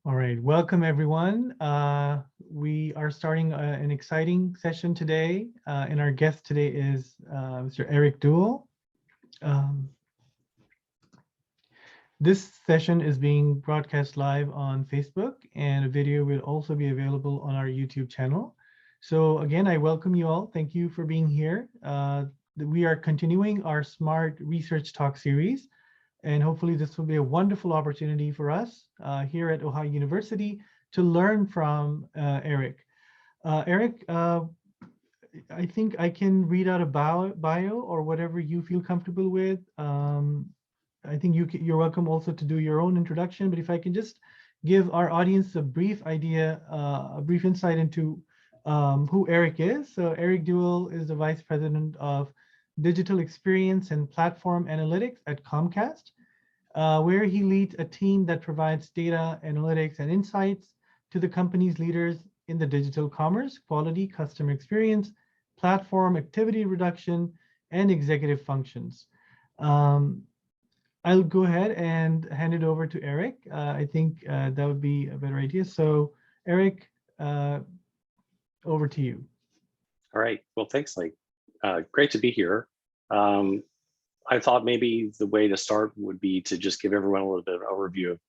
All right, welcome everyone. We are starting an exciting session today, and our guest today is Mr. Eric Duell. Um, this session is being broadcast live on Facebook, and a video will also be available on our YouTube channel. So again, I welcome you all. Thank you for being here. We are continuing our Smart Research Talk series, and hopefully this will be a wonderful opportunity for us here at Ohio University to learn from Eric. Eric, I think I can read out a bio or whatever you feel comfortable with. I think you're welcome also to do your own introduction, but if I can just give our audience a brief idea, a brief insight into who Eric is. So Eric Duell is the Vice President of Digital Experience and Platform Analytics at Comcast, where he leads a team that provides data, analytics, and insights to the company's leaders in the digital commerce, quality, customer experience, platform activity reduction, and executive functions. Um, I'll go ahead and hand it over to Eric. I think that would be a better idea. So Eric, over to you. All right. Well, thanks, Laeeq. Great to be here. I thought maybe the way to start would be to just give everyone a little bit of an overview of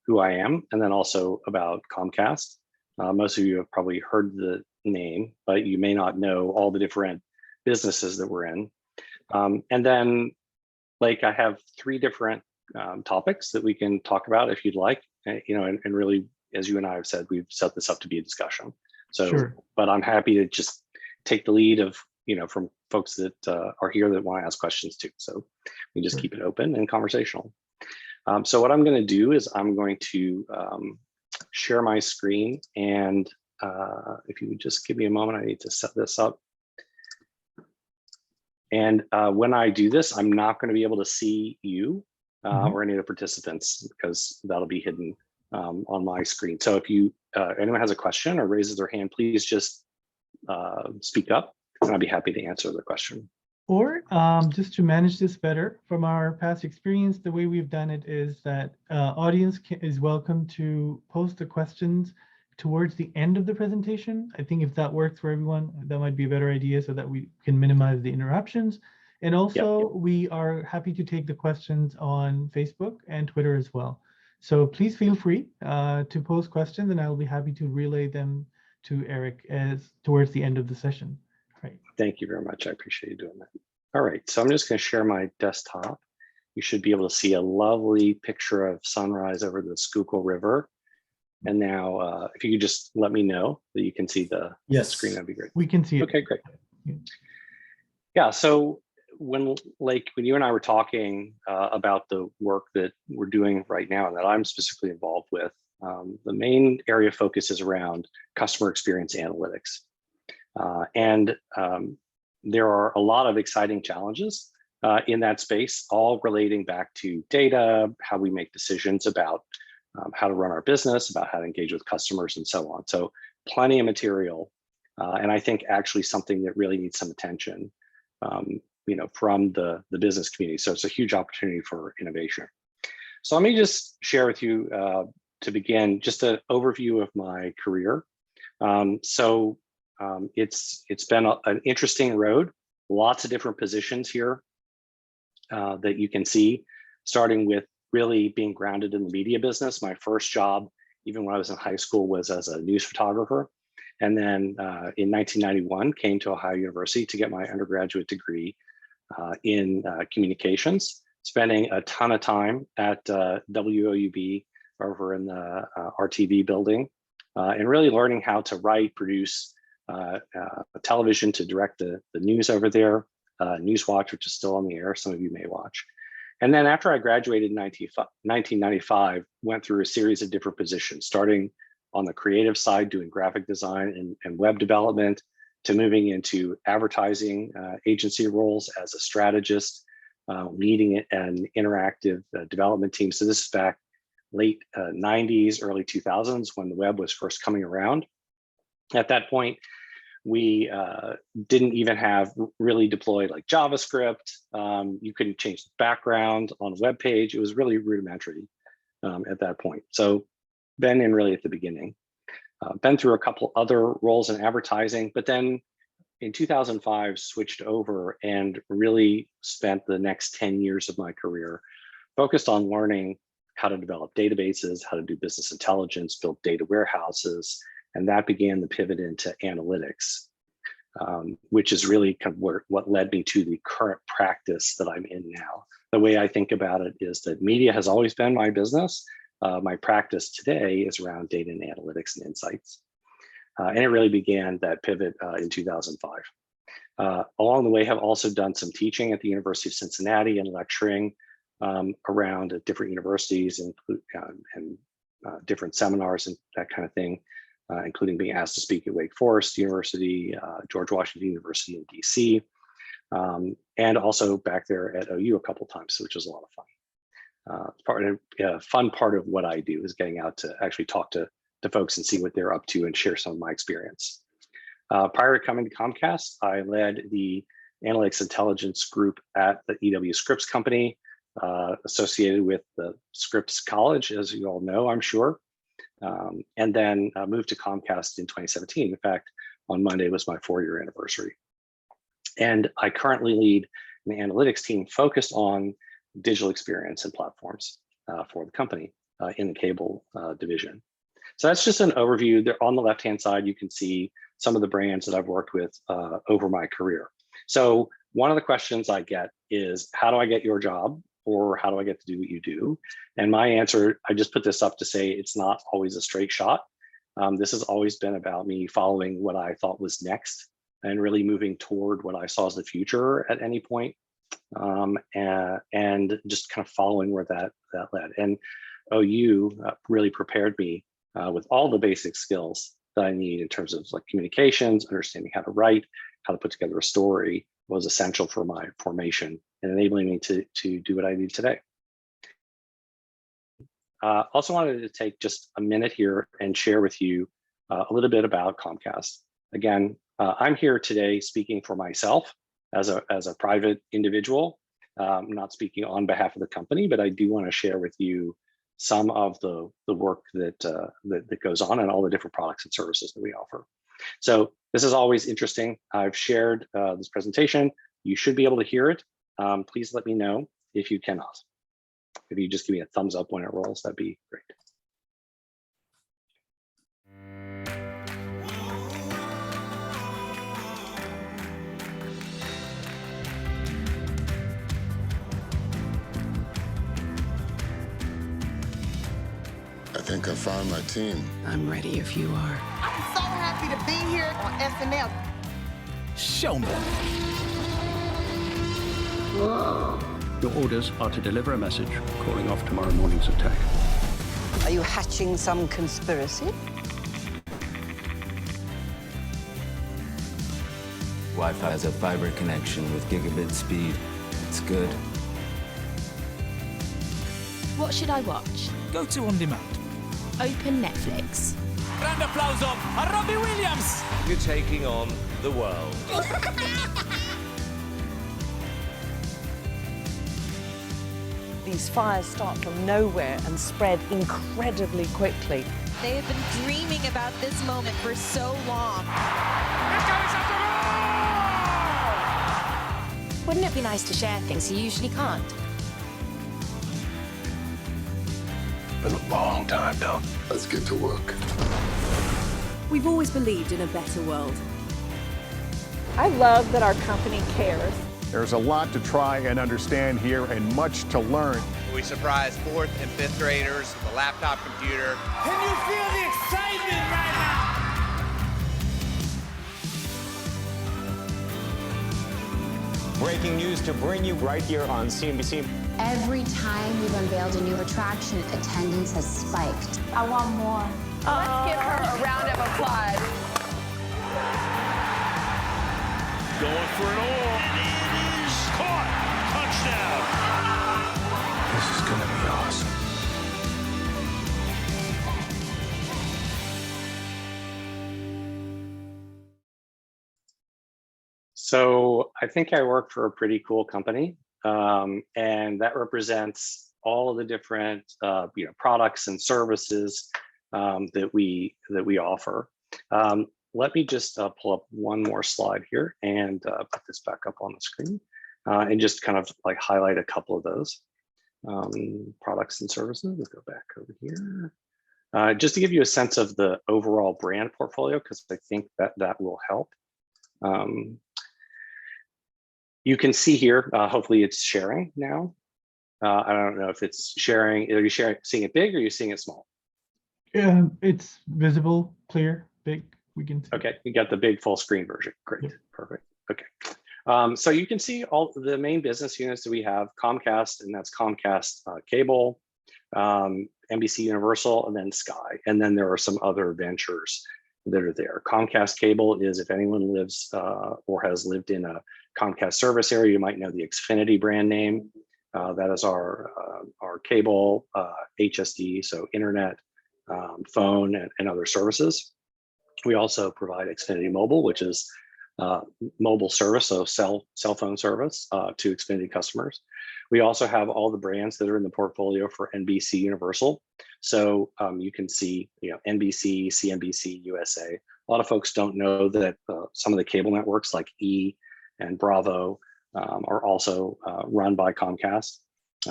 who I am, and then also about Comcast. Most of you have probably heard the name, but you may not know all the different businesses that we're in. And then, like, I have three different topics that we can talk about if you'd like. And really, as you and I have said, we've set this up to be a discussion. So, Sure. But I'm happy to just take the lead of, from folks that are here that want to ask questions too. So we just keep it open and conversational. So what I'm going to do is I'm going to share my screen, and if you would just give me a moment, I need to set this up. And when I do this, I'm not going to be able to see you or any of the participants because that'll be hidden on my screen. So if anyone has a question or raises their hand, please just speak up, and I'll be happy to answer the question. Or just to manage this better from our past experience, the way we've done it is that audience is welcome to post the questions towards the end of the presentation. I think if that works for everyone, that might be a better idea so that we can minimize the interruptions. And also, we are happy to take the questions on Facebook and Twitter as well. So please feel free to post questions, and I'll be happy to relay them to Eric towards the end of the session. Right. Thank you very much. I appreciate you doing that. All right, so I'm just going to share my desktop. You should be able to see a lovely picture of sunrise over the Schuylkill River. And now, if you could just let me know that you can see the screen, that'd be great. We can see it. Okay, great. Yeah, so when you and I were talking about the work that we're doing right now and that I'm specifically involved with, the main area of focus is around customer experience analytics. There are a lot of exciting challenges in that space, all relating back to data, how we make decisions about how to run our business, about how to engage with customers, and so on. So plenty of material, and I think actually something that really needs some attention, from the business community. So it's a huge opportunity for innovation. So let me just share with you to begin just an overview of my career. It's been an interesting road, lots of different positions here that you can see, starting with really being grounded in the media business. My first job, even when I was in high school, was as a news photographer. And then in 1991, came to Ohio University to get my undergraduate degree in communications, spending a ton of time at WOUB over in the RTV building, and really learning how to write, produce television, to direct the news over there, Newswatch, which is still on the air, some of you may watch. And then after I graduated in 1995, went through a series of different positions, starting on the creative side, doing graphic design and web development, to moving into advertising agency roles as a strategist, leading an interactive development team. So this is back late 90s, early 2000s, when the web was first coming around. At that point, we didn't even have really deployed like JavaScript. You couldn't change the background on a web page. It was really rudimentary at that point. So been in really at the beginning. Been through a couple other roles in advertising, but then in 2005 switched over and really spent the next 10 years of my career focused on learning how to develop databases, how to do business intelligence, build data warehouses, and that began the pivot into analytics, which is really kind of what led me to the current practice that I'm in now. The way I think about it is that media has always been my business. My practice today is around data and analytics and insights. And it really began that pivot in 2005. Along the way, have also done some teaching at the University of Cincinnati and lecturing around at different universities and different seminars and that kind of thing, including being asked to speak at Wake Forest University, George Washington University in DC, and also back there at OU a couple times, which was a lot of fun. Fun part of what I do is getting out to actually talk to folks and see what they're up to and share some of my experience. Prior to coming to Comcast, I led the analytics intelligence group at the EW Scripps company, associated with the Scripps College, as you all know, I'm sure. And then moved to Comcast in 2017. In fact, on Monday was my 4-year anniversary. And I currently lead an analytics team focused on digital experience and platforms for the company in the cable division. So that's just an overview. There on the left-hand side, you can see some of the brands that I've worked with over my career. So one of the questions I get is, how do I get your job? Or how do I get to do what you do? And my answer, I just put this up to say it's not always a straight shot. This has always been about me following what I thought was next and really moving toward what I saw as the future at any point. And just kind of following where that led. And OU really prepared me with all the basic skills that I need in terms of like communications, understanding how to write, how to put together a story was essential for my formation and enabling me to do what I do today. Also wanted to take just a minute here and share with you a little bit about Comcast. Again, I'm here today speaking for myself as a private individual. I'm not speaking on behalf of the company, but I do want to share with you some of the work that goes on and all the different products and services that we offer. So this is always interesting. I've shared this presentation. You should be able to hear it. Please let me know if you cannot. If you just give me a thumbs up when it rolls, that'd be great. I think I found my team. I'm ready if you are. I'm so happy to be here on SNL. Show me. Your orders are to deliver a message calling off tomorrow morning's attack. Are you hatching some conspiracy? Wi-Fi has a fiber connection with gigabit speed. It's good. What should I watch? Go to On Demand. Open Netflix. Grand applause a Robbie Williams. You're taking on the world. These fires start from nowhere and spread incredibly quickly. They have been dreaming about this moment for so long. Wouldn't it be nice to share things you usually can't? Been a long time, Doc. Let's get to work. We've always believed in a better world. I love that our company cares. There's a lot to try and understand here and much to learn. We surprised 4th and 5th graders with a laptop computer. Can you feel the excitement right now? Breaking news to bring you right here on CNBC. Every time we've unveiled a new attraction, attendance has spiked. I want more. Let's give her a round of applause. Going for it all. And it is caught. Touchdown. This is gonna be awesome. So I think I work for a pretty cool company, and that represents all of the different products and services that we offer. Let me just pull up one more slide here and put this back up on the screen and just kind of like highlight a couple of those products and services. Let's go back over here. Just to give you a sense of the overall brand portfolio, because I think that will help. You can see here, hopefully it's sharing now. I don't know if it's sharing. Are you seeing it big or are you seeing it small? Yeah, it's visible, clear, big. We can see. Okay, you got the big full screen version. Great, Yep. Perfect. Okay, so you can see all the main business units that we have: Comcast, and that's Comcast Cable, NBC Universal, and then Sky. And then there are some other ventures that are there. Comcast Cable is, if anyone lives or has lived in a Comcast service area, you might know the Xfinity brand name. That is our cable, HSD, so internet, phone, and other services. We also provide Xfinity Mobile, which is mobile service, so cell phone service to Xfinity customers. We also have all the brands that are in the portfolio for NBC Universal. So you can see, NBC, CNBC, USA. A lot of folks don't know that some of the cable networks like E! and Bravo are also run by Comcast.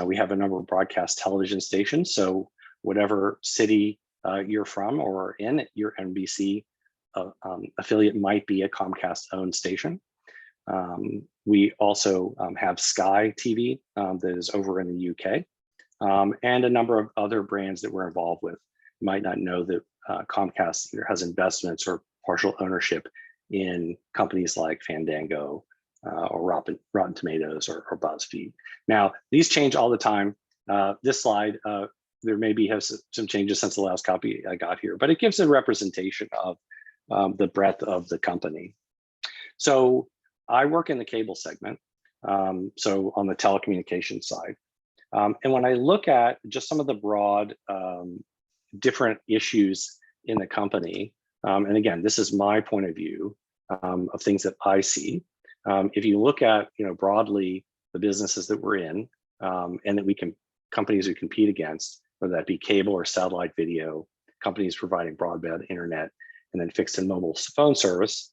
We have a number of broadcast television stations. So whatever city you're from or in, your NBC affiliate might be a Comcast-owned station. We also have Sky TV that is over in the UK, and a number of other brands that we're involved with. You might not know that Comcast either has investments or partial ownership in companies like Fandango or Rotten Tomatoes or BuzzFeed. Now, these change all the time. This slide, there maybe have some changes since the last copy I got here, but it gives a representation of the breadth of the company. So I work in the cable segment, so on the telecommunications side. And when I look at just some of the broad different issues in the company, and again, this is my point of view of things that I see. If you look at broadly the businesses that we're in, and that companies we compete against, whether that be cable or satellite video, companies providing broadband internet, and then fixed and mobile phone service,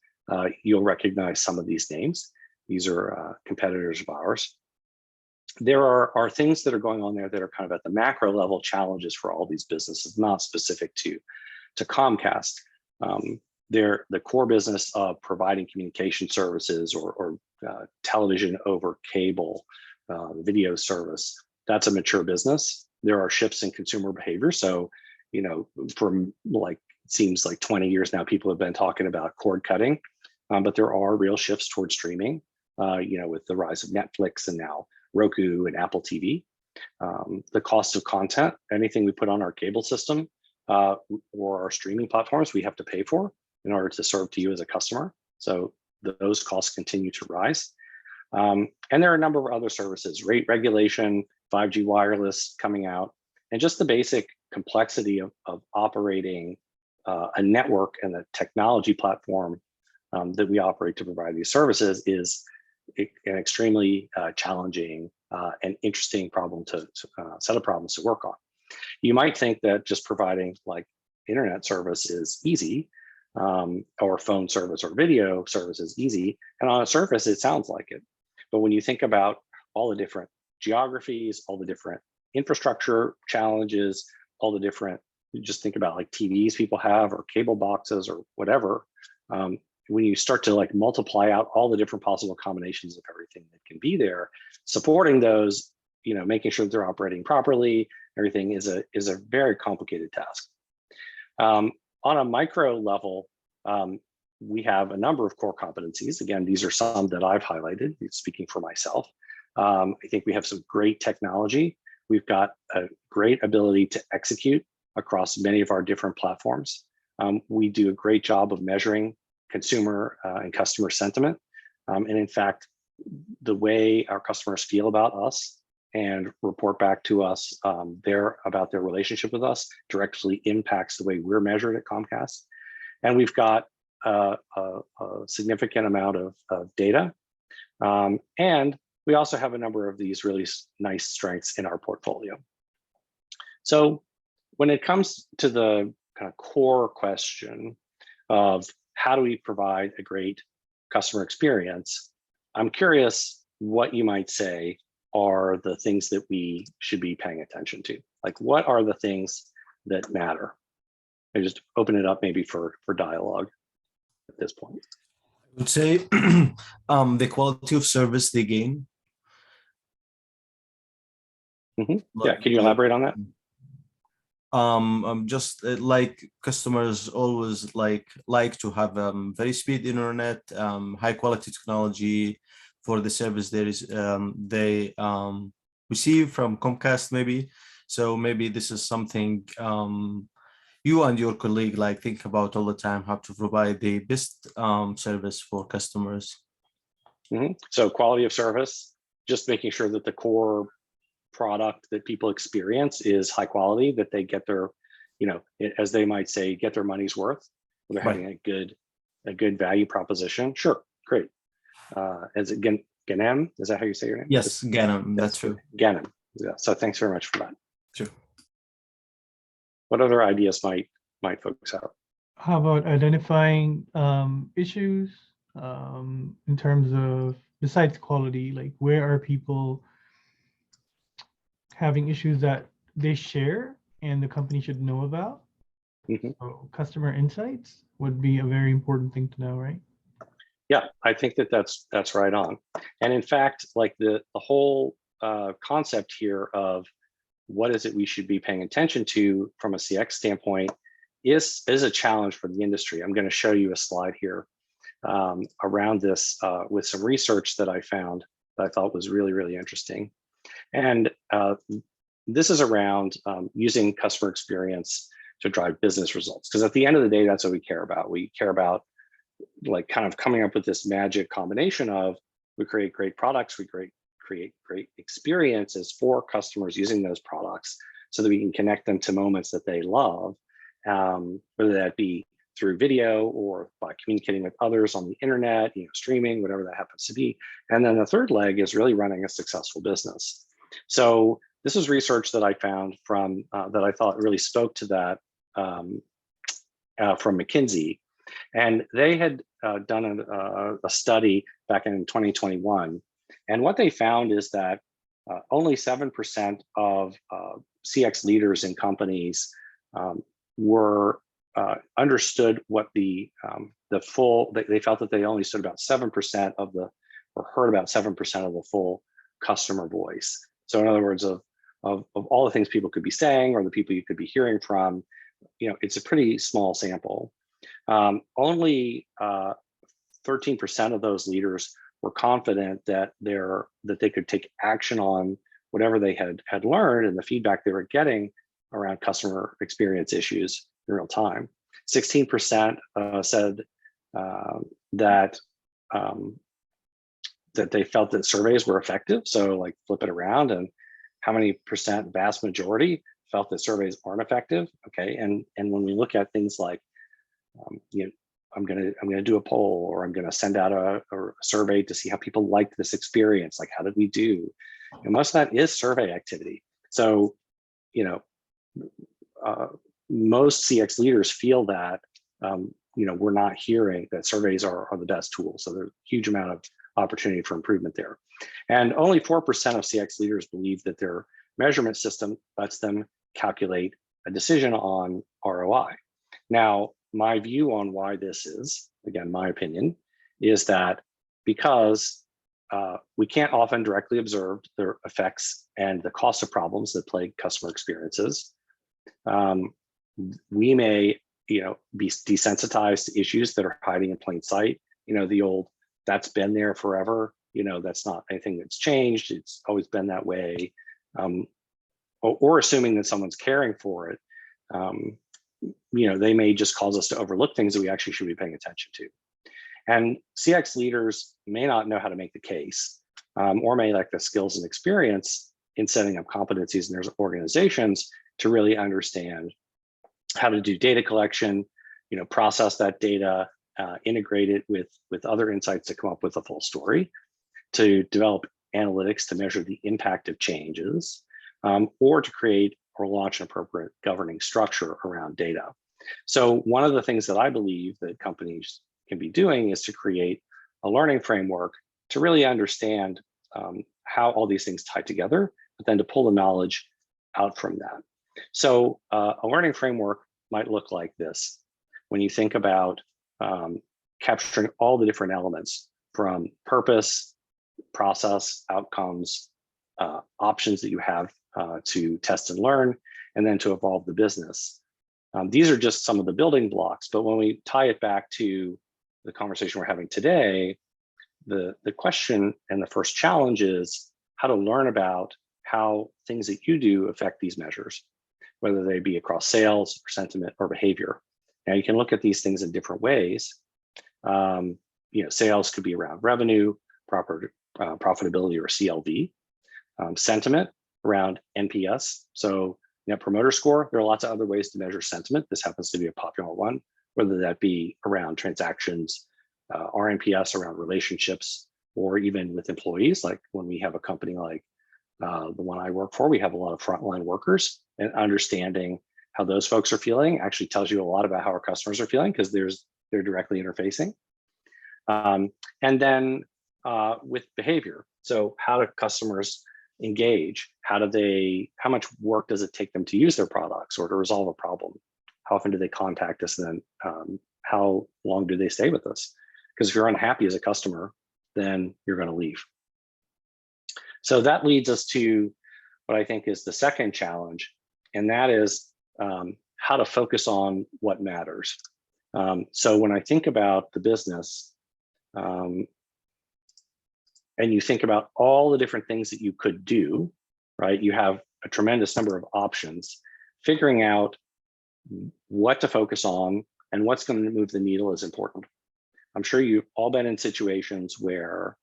you'll recognize some of these names. These are competitors of ours. There are things that are going on there that are kind of at the macro level challenges for all these businesses, not specific to Comcast. They're the core business of providing communication services or television over cable, video service. That's a mature business. There are shifts in consumer behavior. So, from seems like 20 years now, people have been talking about cord cutting, but there are real shifts towards streaming, with the rise of Netflix and now Roku and Apple TV. The cost of content, anything we put on our cable system or our streaming platforms, we have to pay for in order to serve to you as a customer. So those costs continue to rise. And there are a number of other services, rate regulation, 5G wireless coming out, and just the basic complexity of operating a network and the technology platform that we operate to provide these services is an extremely challenging and interesting set of problems to work on. You might think that just providing internet service is easy, or phone service or video service is easy, and on a surface it sounds like it. But when you think about all the different geographies, all the different infrastructure challenges, all the different, just think about TVs people have or cable boxes or whatever. When you start to multiply out all the different possible combinations of everything that can be there, supporting those, making sure they're operating properly, everything is a very complicated task. On a micro level, we have a number of core competencies. Again, these are some that I've highlighted, speaking for myself. I think we have some great technology. We've got a great ability to execute across many of our different platforms. We do a great job of measuring consumer and customer sentiment. And in fact, the way our customers feel about us and report back to us about their relationship with us directly impacts the way we're measured at Comcast. And we've got a significant amount of data. And we also have a number of these really nice strengths in our portfolio. So when it comes to the kind of core question of how do we provide a great customer experience, I'm curious what you might say are the things that we should be paying attention to. Like, what are the things that matter? I just open it up maybe for dialogue at this point. I would say the quality of service they gain. Yeah, can you elaborate on that? Just like customers always like to have very speed internet, high quality technology for the service they receive from Comcast maybe. So maybe this is something you and your colleague like think about all the time, how to provide the best service for customers. So quality of service, just making sure that the core product that people experience is high quality, that they get their, as they might say, get their money's worth. They're having a good value proposition. Sure, great. Is it Ganem? Is that how you say your name? Yes, Ganem. That's true. Ganem. Yeah. So thanks very much for that. Sure. What other ideas might folks have? How about identifying issues in terms of, besides quality, like where are people having issues that they share and the company should know about? So customer insights would be a very important thing to know, right? Yeah, I think that's right on. And in fact, like the whole concept here of what is it we should be paying attention to from a CX standpoint is a challenge for the industry. I'm going to show you a slide here around this with some research that I found that I thought was really, really interesting. And this is around using customer experience to drive business results. Because at the end of the day, that's what we care about. We care about like kind of coming up with this magic combination of we create great products, we create great experiences for customers using those products so that we can connect them to moments that they love, whether that be through video or by communicating with others on the internet, streaming, whatever that happens to be. And then the third leg is really running a successful business. So this is research that I found from that I thought really spoke to that from McKinsey. And they had done a study back in 2021. And what they found is that only 7% of CX leaders in companies were understood what the full, they felt that they only stood about 7% of the, or heard about 7% of the full customer voice. So in other words, of all the things people could be saying or the people you could be hearing from, it's a pretty small sample. Only 13% of those leaders were confident that they could take action on whatever they had learned and the feedback they were getting around customer experience issues in real time. 16% said that they felt that surveys were effective. So like flip it around, and how many percent, vast majority, felt that surveys aren't effective. Okay, and when we look at things like, I'm gonna do a poll, or I'm gonna send out a survey to see how people liked this experience. Like, how did we do? And most of that is survey activity. So, most CX leaders feel that, we're not hearing that surveys are the best tool. So there's a huge amount of opportunity for improvement there. And only 4% of CX leaders believe that their measurement system lets them calculate a decision on ROI. Now, my view on why this is, again, my opinion, is that because we can't often directly observe the effects and the cost of problems that plague customer experiences, we may, be desensitized to issues that are hiding in plain sight. The old, that's been there forever. That's not anything that's changed. It's always been that way. Or assuming that someone's caring for it, they may just cause us to overlook things that we actually should be paying attention to. And CX leaders may not know how to make the case, or may lack the skills and experience in setting up competencies in their organizations to really understand how to do data collection, process that data, integrate it with other insights to come up with a full story, to develop analytics to measure the impact of changes, or to create or launch an appropriate governing structure around data. So one of the things that I believe that companies can be doing is to create a learning framework to really understand how all these things tie together, but then to pull the knowledge out from that. So a learning framework might look like this. When you think about capturing all the different elements from purpose, process, outcomes, options that you have to test and learn, and then to evolve the business. These are just some of the building blocks, but when we tie it back to the conversation we're having today, the question and the first challenge is how to learn about how things that you do affect these measures, whether they be across sales, or sentiment, or behavior. Now you can look at these things in different ways. Sales could be around revenue, profitability, or CLV. Sentiment around NPS, so Net Promoter Score. There are lots of other ways to measure sentiment. This happens to be a popular one, whether that be around transactions, RNPS around relationships, or even with employees. Like when we have a company like the one I work for, we have a lot of frontline workers, and understanding how those folks are feeling actually tells you a lot about how our customers are feeling, because they're directly interfacing. And then with behavior, so how do customers engage? How much work does it take them to use their products or to resolve a problem? How often do they contact us? And then how long do they stay with us? Because if you're unhappy as a customer, then you're going to leave. So that leads us to what I think is the second challenge, and that is how to focus on what matters. So when I think about the business, and you think about all the different things that you could do, right? You have a tremendous number of options. Figuring out what to focus on and what's going to move the needle is important. I'm sure you've all been in situations where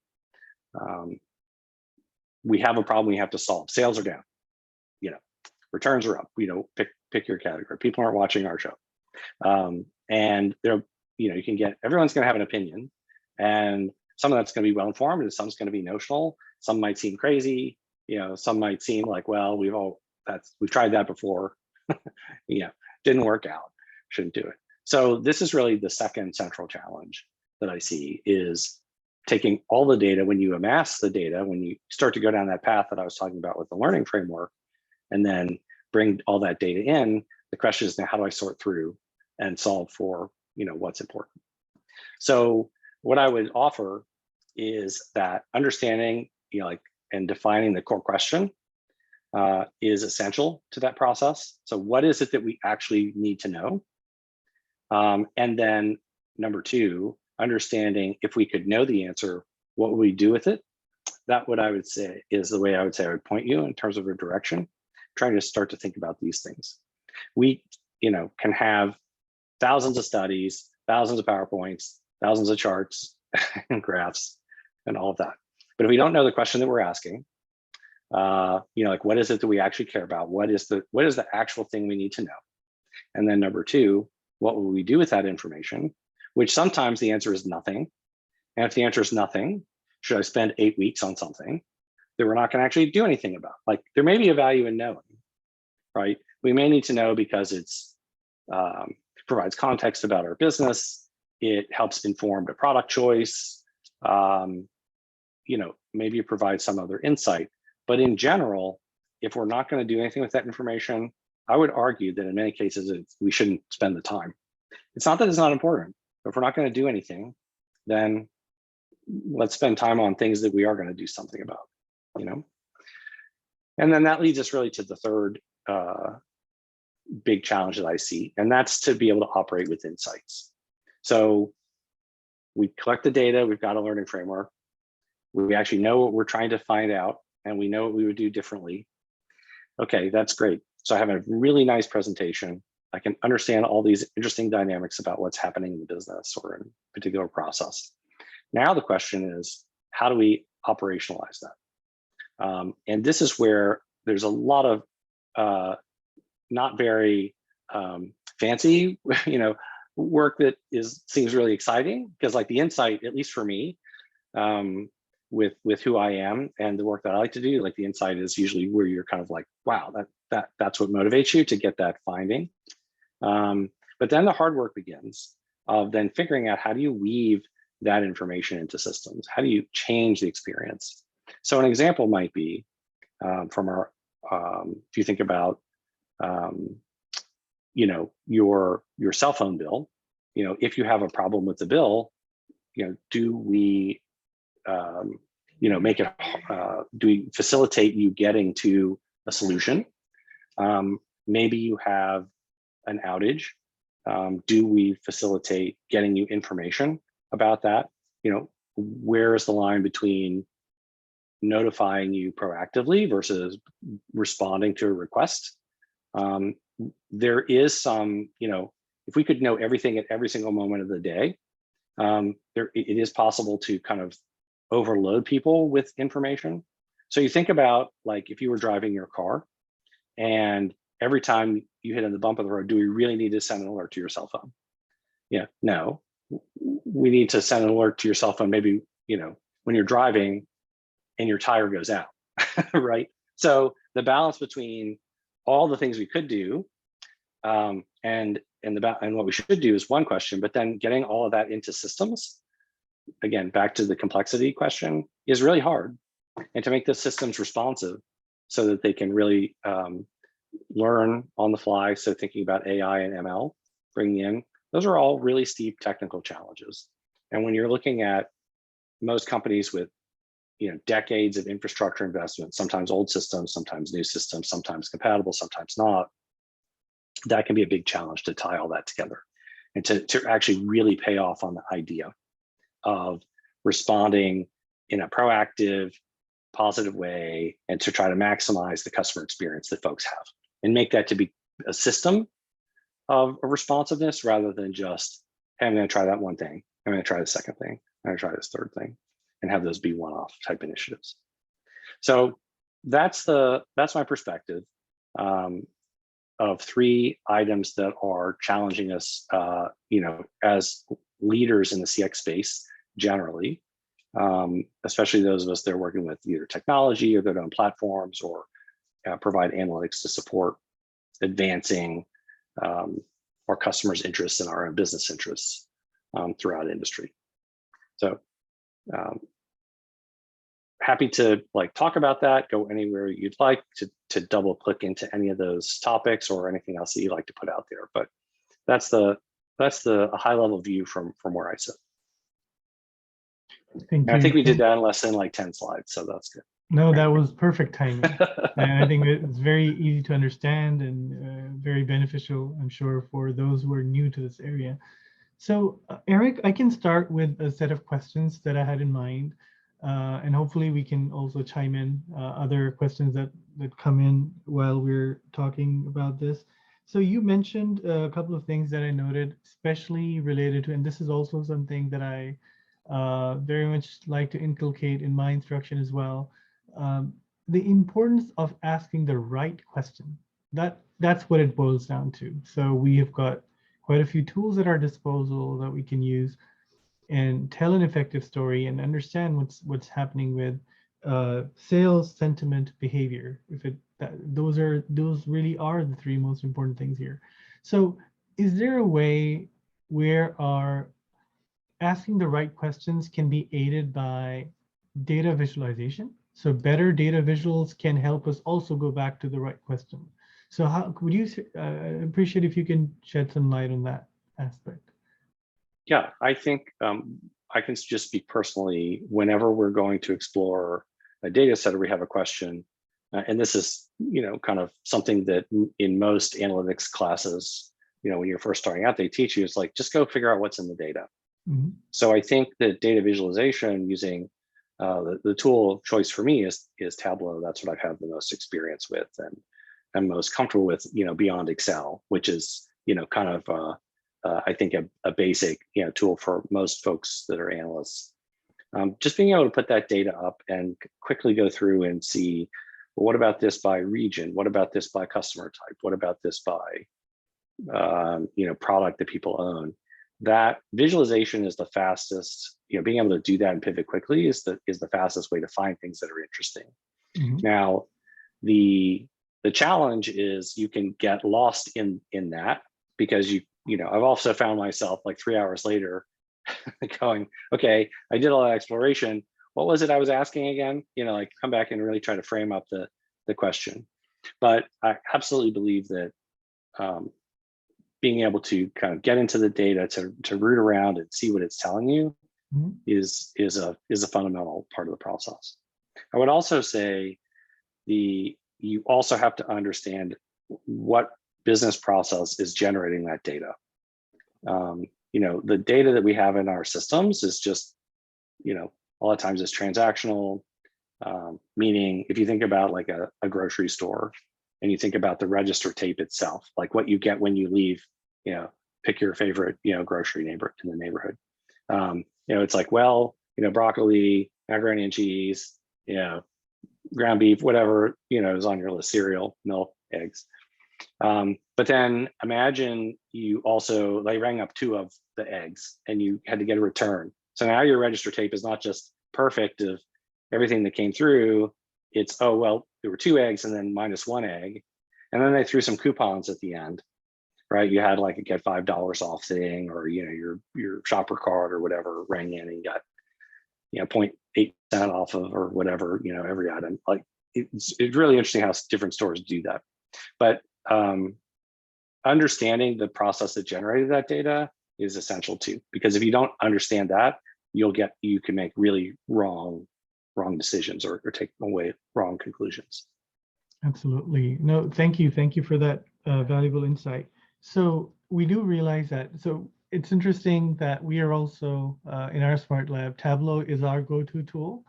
we have a problem we have to solve. Sales are down, returns are up. Pick your category. People aren't watching our show, and you can get, everyone's going to have an opinion, and some of that's going to be well informed, and some's going to be notional. Some might seem crazy. Some might seem like, well, we've tried that before. Didn't work out. Shouldn't do it. So this is really the second central challenge that I see, is taking all the data. When you amass the data, when you start to go down that path that I was talking about with the learning framework, and then bring all that data in, the question is now, how do I sort through and solve for what's important? So what I would offer is that understanding, and defining the core question is essential to that process. So what is it that we actually need to know? And then number two, understanding if we could know the answer, what would we do with it? That what I would say is the way I would say I would point you in terms of a direction, trying to start to think about these things. We, can have thousands of studies, thousands of PowerPoints, thousands of charts and graphs and all of that. But if we don't know the question that we're asking, what is it that we actually care about? What is the actual thing we need to know? And then number two, what will we do with that information? Which sometimes the answer is nothing. And if the answer is nothing, should I spend 8 weeks on something that we're not going to actually do anything about? Like, there may be a value in knowing, right? We may need to know because it's provides context about our business. It helps inform the product choice. Maybe it provides some other insight. But in general, if we're not going to do anything with that information, I would argue that in many cases, we shouldn't spend the time. It's not that it's not important. If we're not going to do anything, then let's spend time on things that we are going to do something about, And then that leads us really to the third big challenge that I see, and that's to be able to operate with insights. So we collect the data, we've got a learning framework, we actually know what we're trying to find out, and we know what we would do differently. Okay, that's great. So I have a really nice presentation. I can understand all these interesting dynamics about what's happening in the business or in a particular process. Now the question is, how do we operationalize that? And this is where there's a lot of not very fancy, work that seems really exciting, because like the insight, at least for me, with who I am and the work that I like to do, like the insight is usually where you're kind of like, wow, that's what motivates you to get that finding. But then the hard work begins of then figuring out how do you weave that information into systems? How do you change the experience? So an example might be from our, if you think about, your cell phone bill, if you have a problem with the bill, do we, make it, do we facilitate you getting to a solution? Maybe you have an outage. Do we facilitate getting you information about that? Where is the line between notifying you proactively versus responding to a request? There is some, if we could know everything at every single moment of the day, it is possible to kind of overload people with information. So you think about, like, if you were driving your car and every time you hit on the bump of the road, do we really need to send an alert to your cell phone? No, we need to send an alert to your cell phone maybe, when you're driving and your tire goes out, right? So the balance between all the things we could do and what we should do is one question, but then getting all of that into systems, again, back to the complexity question, is really hard. And to make the systems responsive so that they can really learn on the fly. So thinking about AI and ML, bringing in, those are all really steep technical challenges. And when you're looking at most companies with decades of infrastructure investment, sometimes old systems, sometimes new systems, sometimes compatible, sometimes not, that can be a big challenge to tie all that together and to actually really pay off on the idea of responding in a proactive, positive way and to try to maximize the customer experience that folks have and make that to be a system of responsiveness rather than just, hey, I'm going to try that one thing. I'm going to try the second thing. I'm going to try this third thing, and have those be one-off type initiatives. So that's my perspective of three items that are challenging us, as leaders in the CX space generally, especially those of us that are working with either technology or their own platforms or provide analytics to support advancing our customers' interests and our own business interests throughout industry. So happy to talk about that, go anywhere you'd like to double click into any of those topics or anything else that you'd like to put out there. But that's the high level view from where I sit. Thank you. I think we did that in less than 10 slides, so that's good. No, that was perfect timing. And I think it's very easy to understand and very beneficial, I'm sure, for those who are new to this area. So Eric, I can start with a set of questions that I had in mind, and hopefully we can also chime in other questions that come in while we're talking about this. So you mentioned a couple of things that I noted, especially related to, and this is also something that I very much like to inculcate in my instruction as well, the importance of asking the right question. That's what it boils down to. So we have got quite a few tools at our disposal that we can use and tell an effective story and understand what's happening with sales, sentiment, behavior. Those really are the three most important things here. So is there a way where our asking the right questions can be aided by data visualization? So better data visuals can help us also go back to the right question. So how would you appreciate if you can shed some light on that aspect? Yeah, I think I can just speak personally. Whenever we're going to explore a data set or we have a question, and this is kind of something that in most analytics classes, when you're first starting out, they teach you is just go figure out what's in the data. Mm-hmm. So I think that data visualization using the tool of choice for me is Tableau. That's what I've had the most experience with and I'm most comfortable with, beyond Excel, which is, kind of, I think a basic, tool for most folks that are analysts. Just being able to put that data up and quickly go through and see, well, what about this by region? What about this by customer type? What about this by, product that people own? That visualization is the fastest, being able to do that and pivot quickly is the fastest way to find things that are interesting. Mm-hmm. Now, the challenge is you can get lost in that because I've also found myself like 3 hours later going, okay, I did all that exploration. What was it I was asking again? Like come back and really try to frame up the question. But I absolutely believe that being able to kind of get into the data to root around and see what it's telling you is a fundamental part of the process. I would also say you also have to understand what business process is generating that data. The data that we have in our systems is just, a lot of times it's transactional, meaning if you think about like a grocery store and you think about the register tape itself, like what you get when you leave, pick your favorite, grocery neighbor in the neighborhood. It's like, well, broccoli, macaroni and cheese, ground beef, whatever, is on your list, cereal, milk, eggs. But then imagine you also, they rang up 2 of the eggs and you had to get a return. So now your register tape is not just perfect of everything that came through. It's, oh, well, there were 2 eggs and then -1 egg. And then they threw some coupons at the end, right? You had like a get $5 off thing, or, your shopper card or whatever rang in and you got, 0.8% off of, or whatever, every item. Like it's really interesting how different stores do that. But understanding the process that generated that data is essential too, because if you don't understand that, you can make really wrong decisions or take away wrong conclusions. Absolutely. No, thank you for that valuable insight. So we do realize that. So it's interesting that we are also in our smart lab, Tableau is our go-to tool.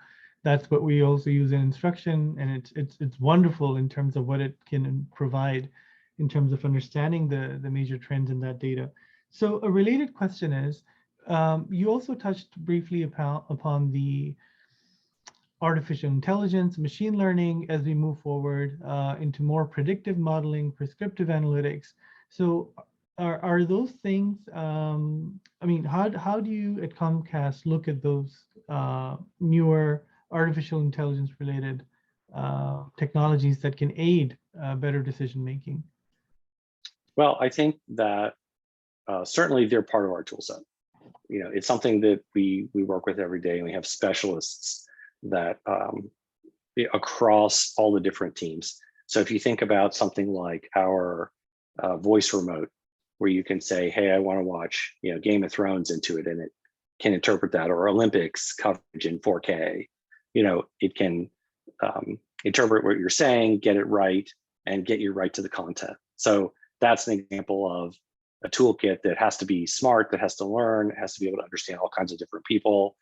That's what we also use in instruction, and it's wonderful in terms of what it can provide in terms of understanding the major trends in that data. So a related question is, you also touched briefly upon the artificial intelligence, machine learning as we move forward into more predictive modeling, prescriptive analytics. So are those things, how do you at Comcast look at those newer artificial intelligence related technologies that can aid better decision making? Well, I think that certainly they're part of our tool set. It's something that we work with every day, and we have specialists that across all the different teams. So if you think about something like our voice remote, where you can say, hey, I want to watch Game of Thrones into it, and it can interpret that, or Olympics coverage in 4K, it can interpret what you're saying, get it right, and get you right to the content. So that's an example of a toolkit that has to be smart, that has to learn, has to be able to understand all kinds of different people,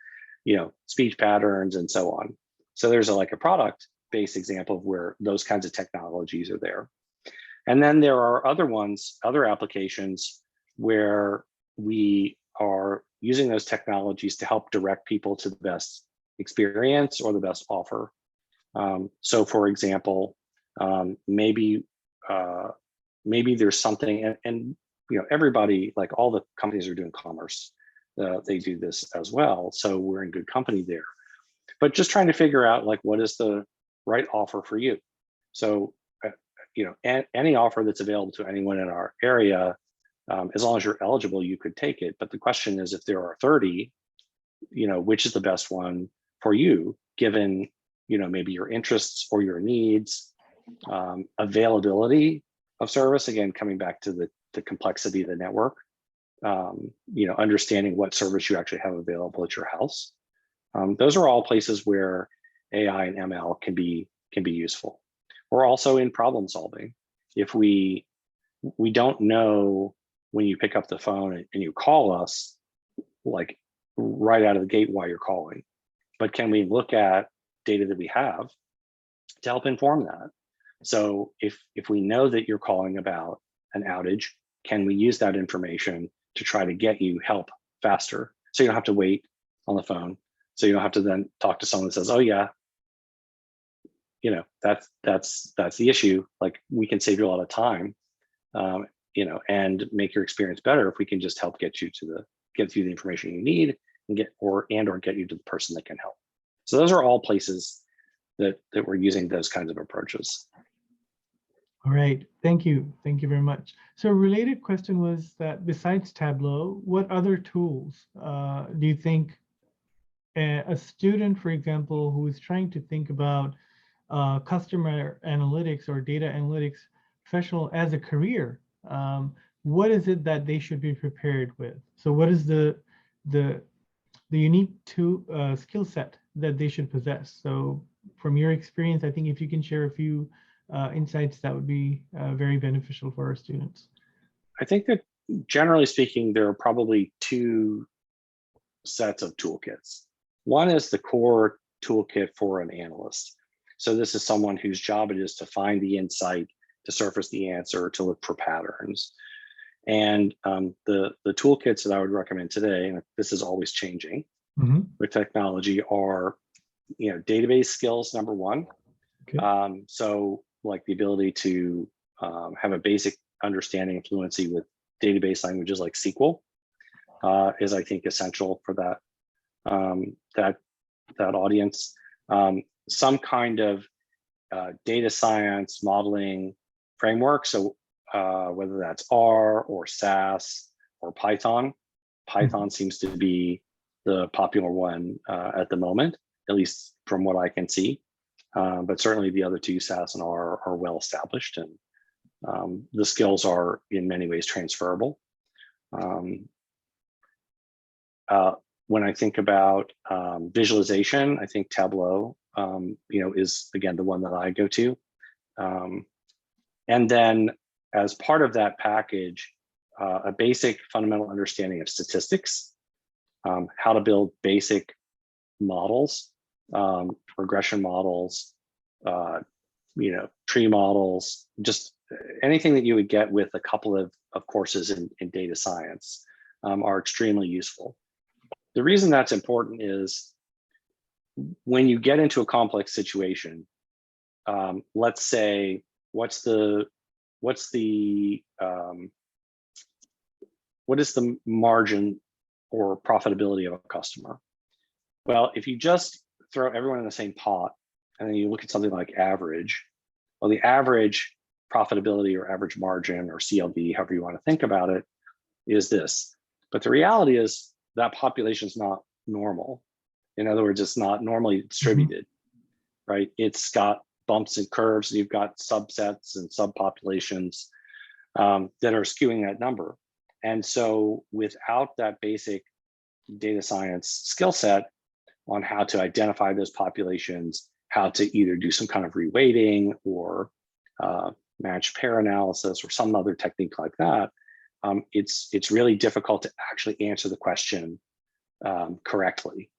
speech patterns and so on. So there's a product-based example of where those kinds of technologies are there. And then there are other applications where we are using those technologies to help direct people to the best experience or the best offer. So for example, maybe there's something, and everybody, like all the companies are doing commerce. They do this as well. So we're in good company there. But just trying to figure out what is the right offer for you. So, any offer that's available to anyone in our area, as long as you're eligible, you could take it. But the question is, if there are 30, which is the best one for you, given, maybe your interests or your needs, availability of service, again, coming back to the complexity of the network, understanding what service you actually have available at your house. Those are all places where AI and ML can be useful. We're also in problem solving. If we don't know when you pick up the phone and you call us, like right out of the gate why you're calling, but can we look at data that we have to help inform that? So if we know that you're calling about an outage, can we use that information to try to get you help faster, so you don't have to wait on the phone, so you don't have to then talk to someone that says, oh yeah, that's the issue. Like, we can save you a lot of time, and make your experience better if we can just help get you the information you need and get you to the person that can help. So those are all places that we're using those kinds of approaches. All right, thank you. Thank you very much. So a related question was that besides Tableau, what other tools do you think a student, for example, who is trying to think about customer analytics or data analytics professional as a career, what is it that they should be prepared with? So what is the unique skill set that they should possess? So from your experience, I think if you can share a few insights, that would be very beneficial for our students. I think that generally speaking, there are probably two sets of toolkits. One is the core toolkit for an analyst. So this is someone whose job it is to find the insight, to surface the answer, to look for patterns. And the toolkits that I would recommend today, and this is always changing with technology, are database skills, number one. Okay. So like the ability to have a basic understanding and fluency with database languages like SQL is, I think, essential for that audience. Some kind of data science modeling framework. So whether that's R or SAS or Python. Python seems to be the popular one at the moment, at least from what I can see. But certainly the other two, SAS and R, are well established, and the skills are in many ways transferable. When I think about visualization, I think Tableau, is again the one that I go to. And then as part of that package, a basic fundamental understanding of statistics, how to build basic models, regression models, tree models, just anything that you would get with a couple of courses in data science are extremely useful. The reason that's important is when you get into a complex situation, let's say, what is the margin or profitability of a customer? Well, if you just throw everyone in the same pot and then you look at something like average, well, the average profitability or average margin or CLV, however you want to think about it, is this. But the reality is that population is not normal. In other words, it's not normally distributed, right? It's got bumps and curves. You've got subsets and subpopulations that are skewing that number. And so without that basic data science skill set on how to identify those populations, how to either do some kind of reweighting or matched pair analysis or some other technique like that, it's really difficult to actually answer the question correctly.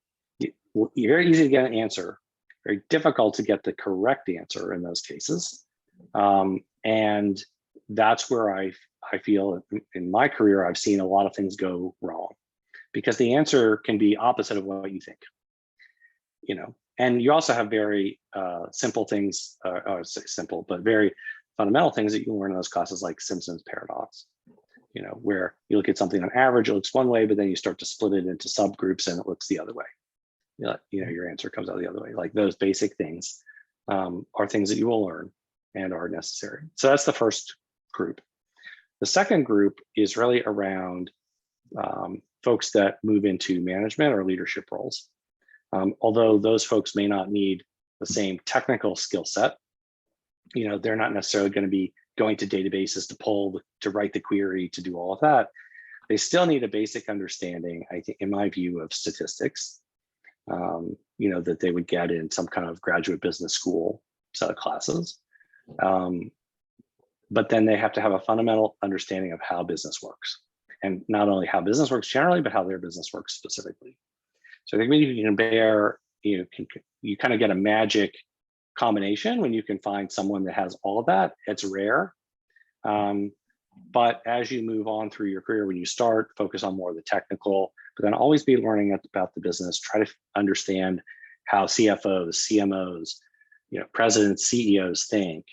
Very easy to get an answer, very difficult to get the correct answer in those cases. And that's where I feel in my career, I've seen a lot of things go wrong because the answer can be opposite of what you think, and you also have very simple things, I would say simple, but very fundamental things that you learn in those classes like Simpson's paradox, where you look at something on average, it looks one way, but then you start to split it into subgroups and it looks the other way. Your answer comes out the other way. Like those basic things are things that you will learn and are necessary. So that's the first group. The second group is really around folks that move into management or leadership roles. Although those folks may not need the same technical skill set, they're not necessarily going to be going to databases to write the query, to do all of that. They still need a basic understanding, I think, in my view, of statistics, that they would get in some kind of graduate business school set of classes. But then they have to have a fundamental understanding of how business works, and not only how business works generally, but how their business works specifically. So I think when you can bear, you kind of get a magic combination when you can find someone that has all of that. It's rare. But as you move on through your career, when you start, focus on more of the technical, but then always be learning about the business, try to understand how CFOs, CMOs, presidents, CEOs think,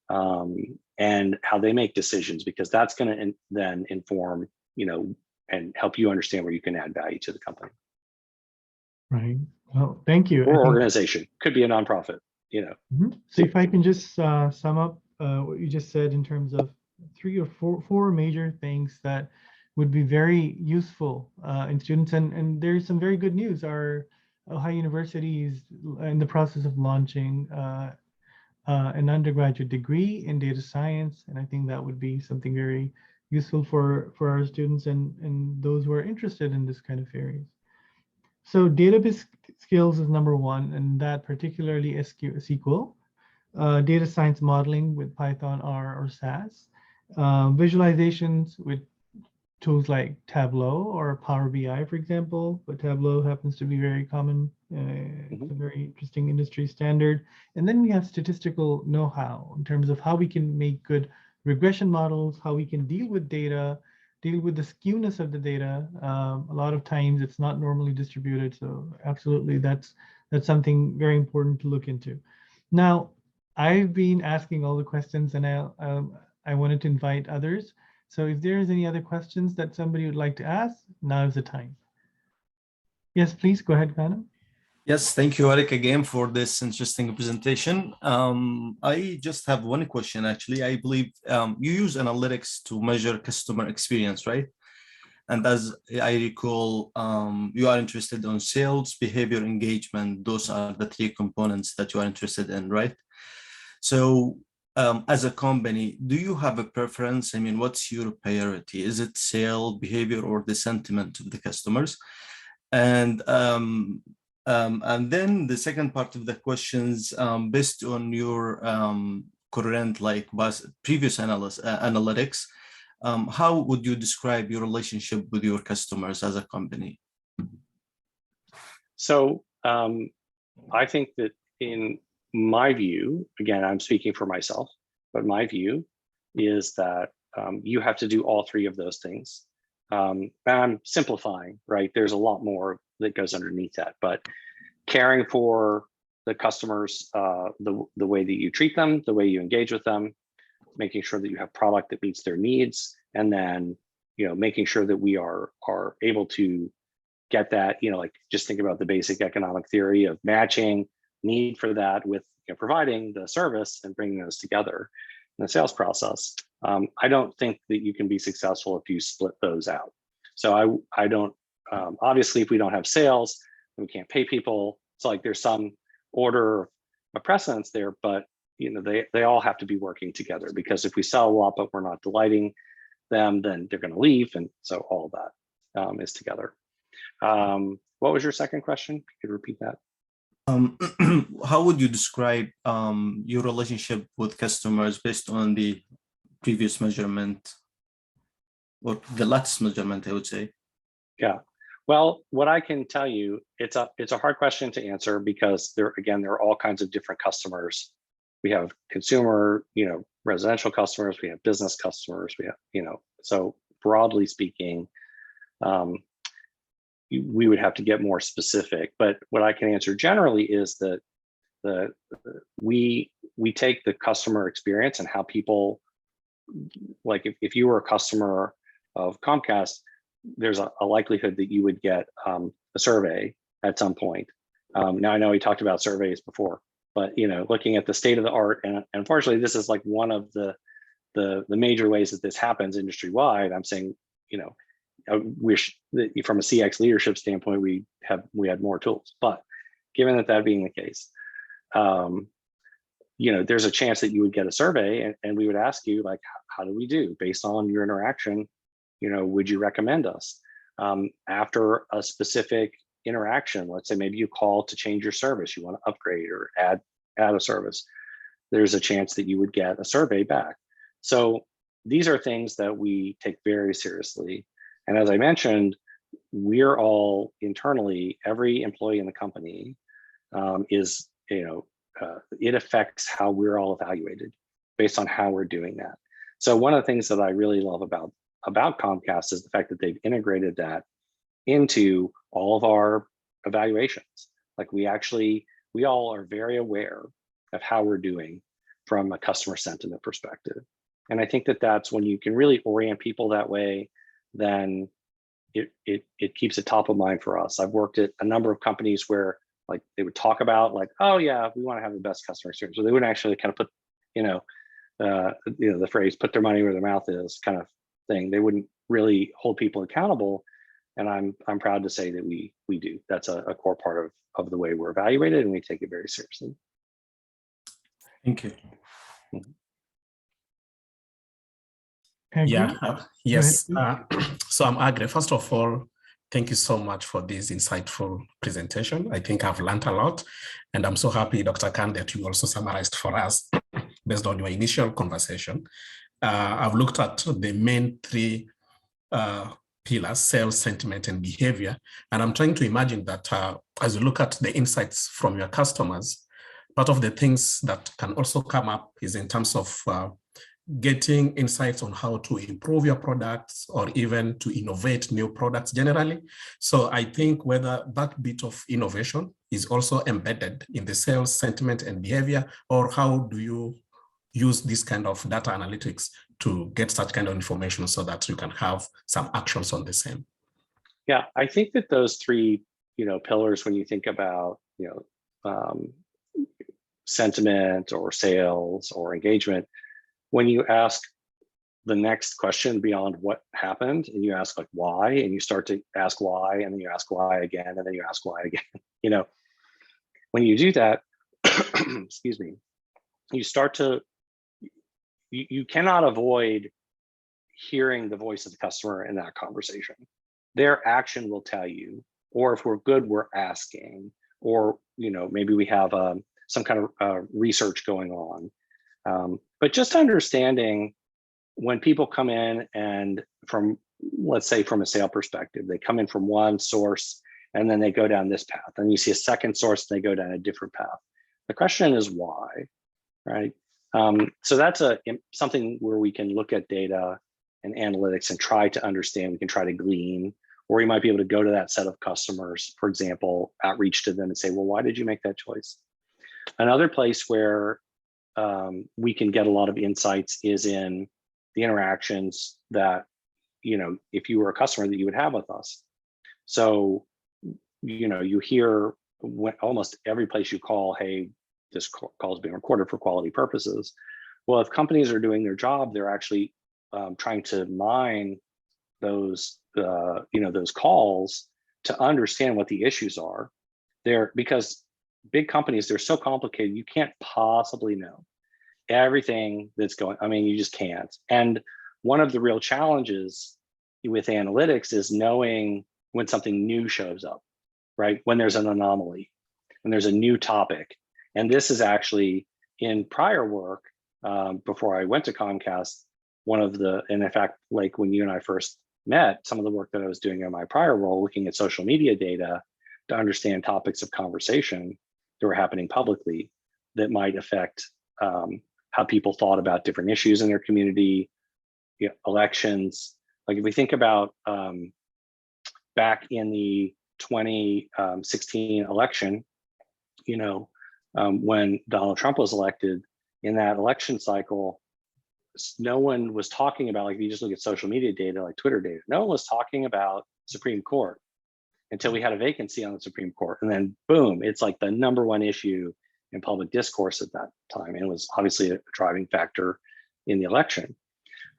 and how they make decisions, because that's going to then inform, and help you understand where you can add value to the company. Right. Well, thank you. Or organization, could be a nonprofit, So if I can just sum up what you just said in terms of three or four major things that would be very useful in students. And there's some very good news. Our Ohio University is in the process of launching an undergraduate degree in data science, and I think that would be something very useful for our students and those who are interested in this kind of areas. So database skills is number one, and that particularly SQL, data science modeling with Python, R, or SAS, visualizations with tools like Tableau or Power BI, for example, but Tableau happens to be very common. It's a very interesting industry standard. And then we have statistical know-how in terms of how we can make good regression models, how we can deal with data, deal with the skewness of the data. A lot of times it's not normally distributed. So absolutely, that's something very important to look into. Now, I've been asking all the questions, and I wanted to invite others. So if there's any other questions that somebody would like to ask, now is the time. Yes, please go ahead, Khanam. Yes, thank you, Eric, again for this interesting presentation. I just have one question, actually. I believe you use analytics to measure customer experience, right? And as I recall, you are interested in sales, behavior, engagement. Those are the three components that you are interested in, right? So as a company, do you have a preference? I mean, what's your priority? Is it sale, behavior, or the sentiment of the customers? And then the second part of the questions, based on your current, like previous analytics, how would you describe your relationship with your customers as a company? So I think that in my view, again, I'm speaking for myself, but my view is that you have to do all three of those things. And I'm simplifying, right? There's a lot more that goes underneath that, but caring for the customers, the way that you treat them, the way you engage with them, making sure that you have product that meets their needs, and then making sure that we are able to get that, like just think about the basic economic theory of matching need for that with providing the service and bringing those together in the sales process. I don't think that you can be successful if you split those out. So I don't, obviously if we don't have sales, we can't pay people. It's like there's some order of precedence there, but they all have to be working together, because if we sell a lot but we're not delighting them, then they're going to leave. And so all that is together. What was your second question? Could you repeat that? How would you describe your relationship with customers based on the previous measurement, or the latest measurement, I would say? Yeah. Well, what I can tell you, it's a hard question to answer, because there are all kinds of different customers. We have consumer, residential customers, we have business customers, we have, so broadly speaking, we would have to get more specific. But what I can answer generally is that we take the customer experience and how people, like if you were a customer of Comcast, there's a likelihood that you would get a survey at some point. Now I know we talked about surveys before, but looking at the state of the art, and unfortunately this is like one of the major ways that this happens industry wide. I'm saying, I wish that from a CX leadership standpoint, we had more tools. But given that being the case, there's a chance that you would get a survey, and we would ask you, like, how do we do based on your interaction? Would you recommend us? After a specific interaction, let's say maybe you call to change your service, you want to upgrade or add a service, there's a chance that you would get a survey back. So these are things that we take very seriously. And as I mentioned, we're all internally, every employee in the company it affects how we're all evaluated based on how we're doing that. So one of the things that I really love about Comcast is the fact that they've integrated that into all of our evaluations. Like we all are very aware of how we're doing from a customer sentiment perspective. And I think that that's when you can really orient people that way, then it keeps it top of mind for us. I've worked at a number of companies where like they would talk about like, oh yeah, we want to have the best customer experience. So they wouldn't actually kind of put, the phrase "put their money where their mouth is" kind of thing. They wouldn't really hold people accountable, and I'm proud to say that we do. That's a core part of the way we're evaluated, and we take it very seriously. Thank you. Agri? Yes. So I'm Agri. First of all, thank you so much for this insightful presentation. I think I've learned a lot, and I'm so happy, Dr. Khan, that you also summarized for us based on your initial conversation. I've looked at the main three pillars: sales, sentiment, and behavior. And I'm trying to imagine that as you look at the insights from your customers, part of the things that can also come up is in terms of getting insights on how to improve your products or even to innovate new products generally. So I think whether that bit of innovation is also embedded in the sales, sentiment, and behavior, or how do you use this kind of data analytics to get such kind of information so that you can have some actions on the same? Yeah, I think that those three, pillars, when you think about, sentiment or sales or engagement, when you ask the next question beyond what happened, and you ask like why, and you start to ask why, and then you ask why again, and then you ask why again, when you do that, excuse me, you start to, you cannot avoid hearing the voice of the customer in that conversation. Their action will tell you, or if we're good, we're asking, or, maybe we have some kind of research going on. But just understanding when people come in and let's say from a sale perspective, they come in from one source and then they go down this path, and you see a second source, and they go down a different path. The question is why, right? So that's something where we can look at data and analytics and try to understand, we can try to glean, or we might be able to go to that set of customers, for example, outreach to them and say, well, why did you make that choice? Another place where we can get a lot of insights is in the interactions that, if you were a customer, that you would have with us. So, you hear almost every place you call, hey, this call is being recorded for quality purposes. Well, if companies are doing their job, they're actually trying to mine those, those calls to understand what the issues are. Because big companies, they're so complicated, you can't possibly know everything that's going, you just can't. And one of the real challenges with analytics is knowing when something new shows up, right? When there's an anomaly, when there's a new topic. And this is actually in prior work, before I went to Comcast, and in fact, like when you and I first met, some of the work that I was doing in my prior role, looking at social media data to understand topics of conversation that were happening publicly that might affect how people thought about different issues in their community, elections. Like if we think about back in the 2016 election, when Donald Trump was elected, in that election cycle, no one was talking about, like if you just look at social media data, like Twitter data, no one was talking about Supreme Court until we had a vacancy on the Supreme Court. And then boom, it's like the #1 issue in public discourse at that time. And it was obviously a driving factor in the election.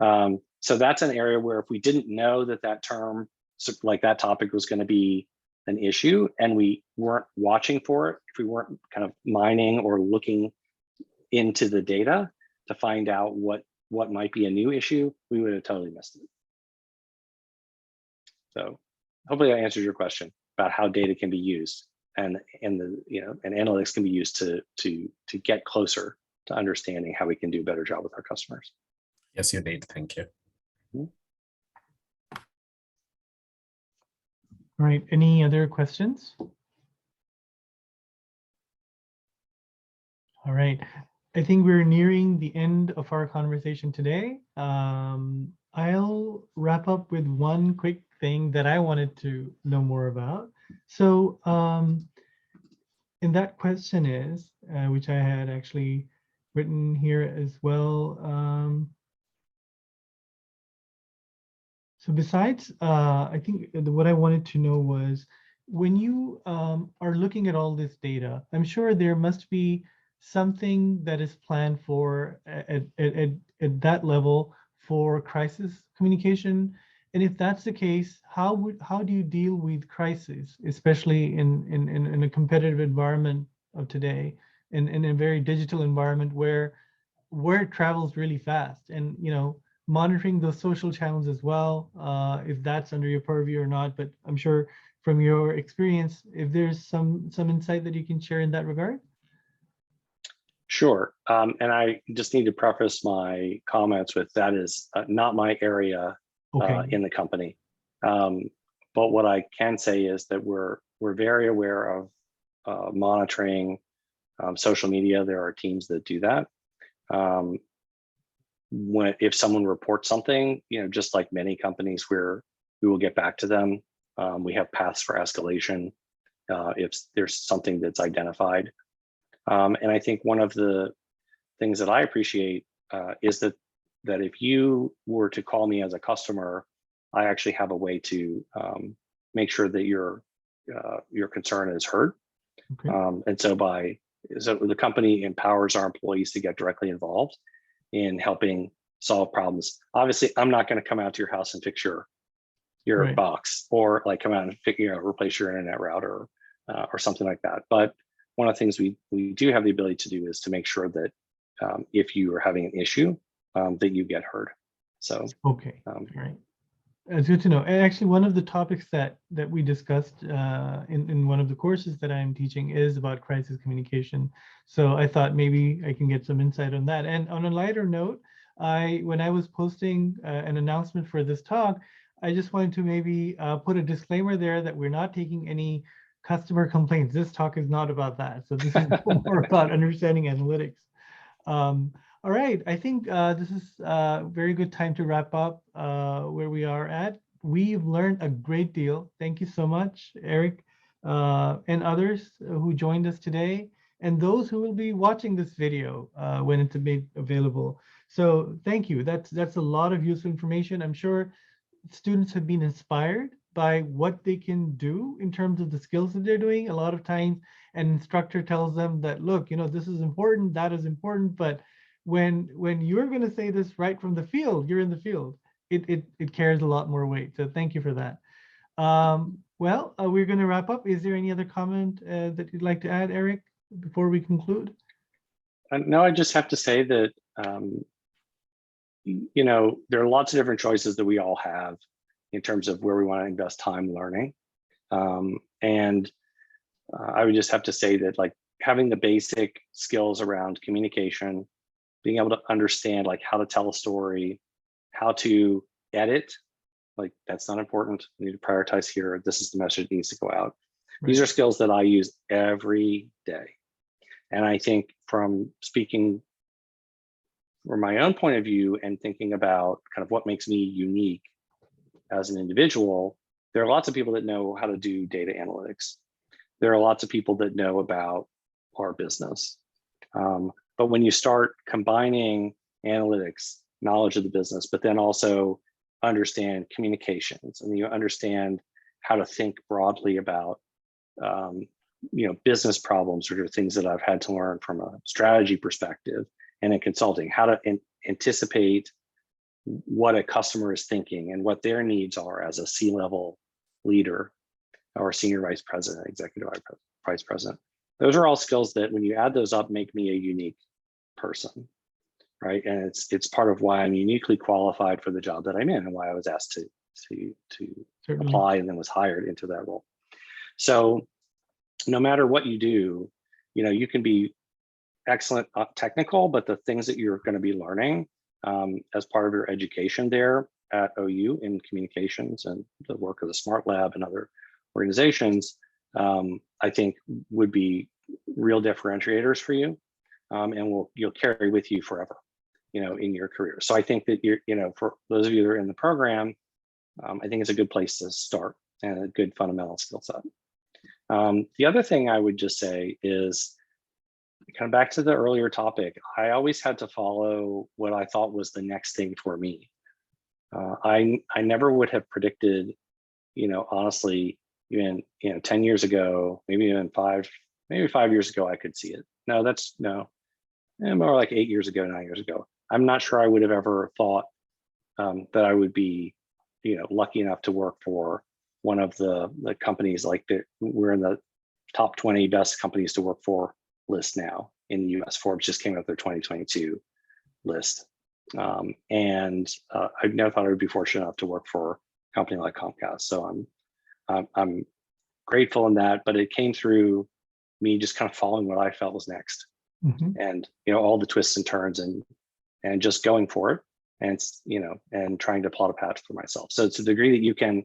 So that's an area where if we didn't know that term, like that topic was going to be an issue, and we weren't watching for it, if we weren't kind of mining or looking into the data to find out what might be a new issue, we would have totally missed it. So hopefully that answers your question about how data can be used, and analytics can be used to get closer to understanding how we can do a better job with our customers. Yes, you did. Thank you. All right, any other questions? All right, I think we're nearing the end of our conversation today. I'll wrap up with one quick thing that I wanted to know more about. So, and that question is, which I had actually written here as well. So besides, I think what I wanted to know was, when you are looking at all this data, I'm sure there must be something that is planned for at that level for crisis communication? And if that's the case, how do you deal with crisis, especially in a competitive environment of today, in a very digital environment where it travels really fast, and monitoring those social channels as well, if that's under your purview or not. But I'm sure from your experience, if there's some insight that you can share in that regard. Sure. And I just need to preface my comments with that is not my area in the company. But what I can say is that we're very aware of monitoring social media. There are teams that do that. If someone reports something, just like many companies, we will get back to them. We have paths for escalation if there's something that's identified. And I think one of the things that I appreciate is that if you were to call me as a customer, I actually have a way to make sure that your concern is heard. Okay. And so the company empowers our employees to get directly involved in helping solve problems. Obviously, I'm not going to come out to your house and fix your right. box, or like come out and replace your internet router or something like that. But one of the things we do have the ability to do is to make sure that if you are having an issue, that you get heard. So okay, right. It's good to know. And actually, one of the topics that we discussed in one of the courses that I'm teaching is about crisis communication. So I thought maybe I can get some insight on that. And on a lighter note, when I was posting an announcement for this talk, I just wanted to maybe put a disclaimer there that we're not taking any customer complaints. This talk is not about that. So this is more about understanding analytics. All right, I think this is a very good time to wrap up where we are at. We've learned a great deal. Thank you so much, Eric, and others who joined us today, and those who will be watching this video when it's made available. So thank you. That's a lot of useful information. I'm sure students have been inspired by what they can do in terms of the skills that they're doing. A lot of times an instructor tells them that, look, this is important, that is important, but when you're going to say this right from the field, you're in the field, it carries a lot more weight. So thank you for that. Well, we're going to wrap up. Is there any other comment that you'd like to add, Eric, before we conclude? No, I just have to say that there are lots of different choices that we all have in terms of where we want to invest time learning. And I would just have to say that, like, having the basic skills around communication, being able to understand like how to tell a story, how to edit, like that's not important. We need to prioritize here. This is the message that needs to go out. Right. These are skills that I use every day. And I think from speaking from my own point of view and thinking about kind of what makes me unique as an individual, there are lots of people that know how to do data analytics. There are lots of people that know about our business. But when you start combining analytics, knowledge of the business, but then also understand communications, and you understand how to think broadly about business problems, which are things that I've had to learn from a strategy perspective, and in consulting, how to anticipate what a customer is thinking and what their needs are as a C-level leader or senior vice president, executive vice president. Those are all skills that when you add those up, make me a unique person, right? And it's part of why I'm uniquely qualified for the job that I'm in and why I was asked to apply and then was hired into that role. So no matter what you do, you can be excellent technical, but the things that you're going to be learning as part of your education there at OU in communications and the work of the Smart Lab and other organizations, I think would be real differentiators for you, and you'll carry with you forever, in your career. So I think that for those of you that are in the program, I think it's a good place to start and a good fundamental skill set. The other thing I would just say is, kind of back to the earlier topic, I always had to follow what I thought was the next thing for me. I never would have predicted, honestly, even 10 years ago, maybe even 5 years ago, I could see it. more like 8 years ago, 9 years ago. I'm not sure I would have ever thought that I would be, lucky enough to work for one of the companies we're in the top 20 best companies to work for list now in the US. Forbes just came out with their 2022 list. And I never thought I would be fortunate enough to work for a company like Comcast. So I'm grateful in that, but it came through me just kind of following what I felt was next. And, all the twists and turns and just going for it and trying to plot a path for myself. So to the degree that you can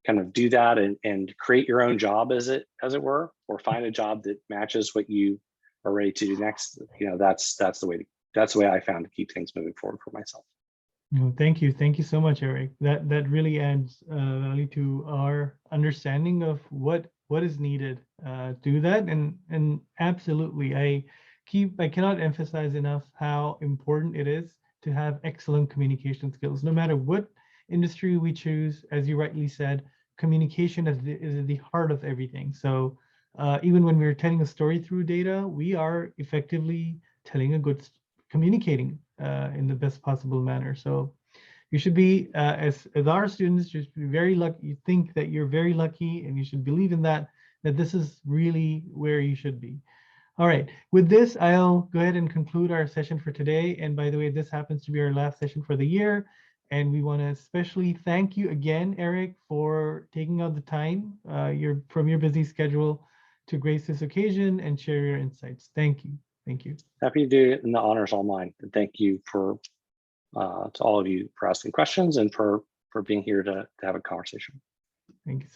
kind of do that and create your own job as it were, or find a job that matches what you are ready to do next, that's the way I found to keep things moving forward for myself. Thank you so much, Eric. That really adds value to our understanding of what is needed to do that. And absolutely, I cannot emphasize enough how important it is to have excellent communication skills. No matter what industry we choose, as you rightly said, communication is the heart of everything. So even when we're telling a story through data, we are effectively communicating in the best possible manner. So you should be, as our students, you should be very lucky. You think that you're very lucky, and you should believe in that this is really where you should be. All right, with this, I'll go ahead and conclude our session for today. And by the way, this happens to be our last session for the year. And we want to especially thank you again, Eric, for taking out the time from your busy schedule to grace this occasion and share your insights. Thank you. Thank you. Happy to do it, and the honor's all mine. And thank you to all of you for asking questions and for being here to have a conversation. Thank you so much.